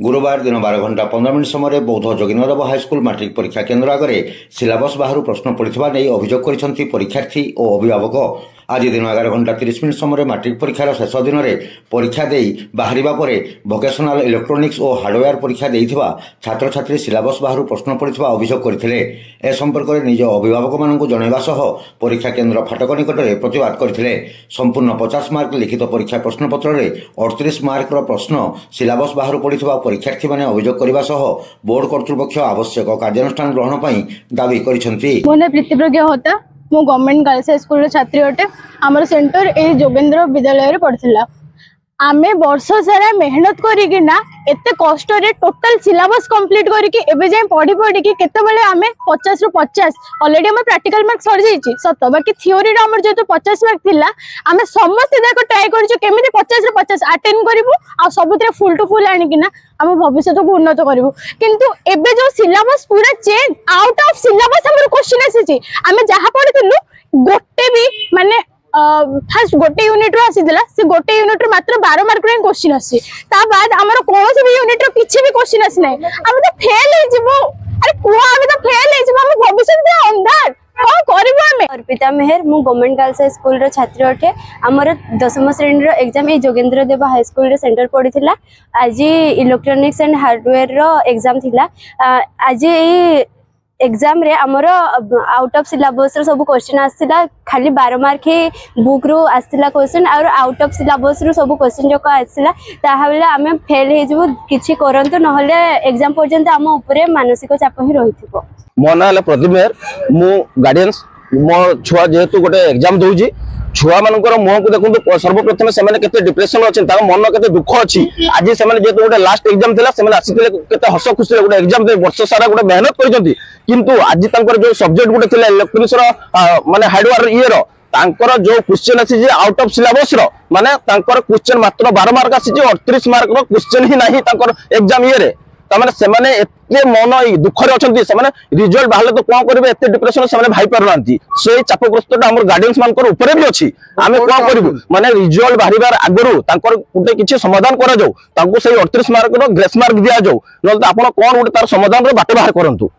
गुरुवार दिन 12 घंटा 15 मिनट समय बौद्ध जोगिनदेव हाईस्कल मैट्रिक परीक्षा केन्द्र आगे सिलेबस बाहर प्रश्न पड़ता अभियोग कर परीक्षार्थी और अभिभावक। आज दिन 11 घंटा 30 मिनट समय मैट्रिक परीक्षार शेष दिन में परीक्षा दे बाहर पर वोकेशनल इलेक्ट्रोनिक्स और हार्डवेयर परीक्षा देइथिबा छात्र छात्री सिलेबस बाहर प्रश्न पड़ता अभियोग करथिले। ए संपर्क में निज अभिभावक मानक जनइबा सह परीक्षा केन्द्र फाटक निकट में प्रतिवाद करथिले। संपूर्ण 50 मार्क लिखित परीक्षा प्रश्नपत्र में 38 मार्क प्रश्न सिलेबस बाहर पड़ता परीक्षार्थी माने अभियोग करने सह बोर्ड कर्तृपक्ष आवश्यक कार्यानुष्ठान ग्रहण पर दावी करिसेंती। मो गवर्नमेंट गर्ल्स हाई स्कूल छात्री अटे। आमर सेंटर ए जोगेंद्र विद्यालय पढ़ा। आमे वर्ष सारा मेहनत करिकिना एते कष्ट रे टोटल सिलेबस कंप्लीट करिकि एबे जाय पढ़ी पढ़ी कि केतेबेले आमे 50 रु 50 ऑलरेडी हमर प्रैक्टिकल मार्क सर जाईची सत बाकी थ्योरी रे हमर जेतो 50 मार्क थिला आमे समस्त देखो ट्राई करजो केमिति 50 रु 50 अटेंड करिवु आ सबुतरे फुल टू फुल आनिकिना हम भविष्य को उन्नत करिवु। किंतु एबे जो सिलेबस पूरा चेंज आउट ऑफ सिलेबस हमर क्वेश्चन आसीची आमे जहा पढितलु गोटे भी माने फास्ट गोटे यूनिट रो आसी दिला से गोटे यूनिट रो मात्र 12 मार्क रे क्वेश्चन आसी ता बाद हमर कोनोसी भी यूनिट रो किछि भी क्वेश्चन आसी नै हम तो फेल हे जिवो। अरे कुआ हम तो फेल हे जिवो हम भविष्य दे अंधार को करबो हमें। अर्पिता मेहर मु गवर्नमेंट गर्ल्स हाई स्कूल रो छात्र अठे। हमर 10th श्रेणी रो एग्जाम ए जोगेंद्र देव हाई स्कूल रे सेंटर पड़िथिला। आज इलेक्ट्रॉनिक्स एंड हार्डवेयर रो एग्जाम थिला। आज ए एग्जाम रे हमर आउट ऑफ सिलेबस रो सब क्वेश्चन आस्थिला खाली 12 मार्क ही बुक रो आस्थिला क्वेश्चन और आउट ऑफ सिलेबस रो सब क्वेश्चन जो आस्थिला ताहाले आमे फेल हे जबो किछि करंतो नहले एग्जाम पर्यंत हम ऊपर मानसिक चाप ही रहिथिबो। मो ना प्रदीप मेहर मु गार्डियंस मो छुआ जेहेतु गोटे एग्जाम दउजी छुआ मानकर मुह को देखो सर्वप्रथम से केते डिप्रेशन अच्छे मन केते दुख अच्छी आज से जेहेतु गोटे लास्ट एग्जाम थिला से आसीते केते हस खुशी गोटे एग्जाम दे वर्ष सारा गोटे मेहनत करछंती किंतु आज तांकर जो सब्जेक्ट गोटे थिला इलेक्ट्रॉनिक्स रो माने हार्डवेयर ये रो तांकर जो क्वेश्चन आसी जे आउट ऑफ सिलेबस रो माने तांकर क्वेश्चन मात्र 12 मार्क आसी जे 38 मार्क रो क्वेश्चन ही नाही तांकर एग्जाम ये रे तमाने सेमाने एते मन दुख रे अछंती सेमाने रिजल्ट बाहले तो कोन करबे एते डिप्रेशन सेमाने भाई परनांती से चापग्रस्तटा हमर गार्डियंस मानकर ऊपर भी अछि आमे कोन करबु माने रिजल्ट बाहरिबार आगरु तांकर गुटे किछि समाधान करा जाऊ तांको सही 38 मार्क रो ग्रेस मार्क दिया जाऊ न तो आपण कोन गुटे तार समाधान रो बाटे बाहर करंतु।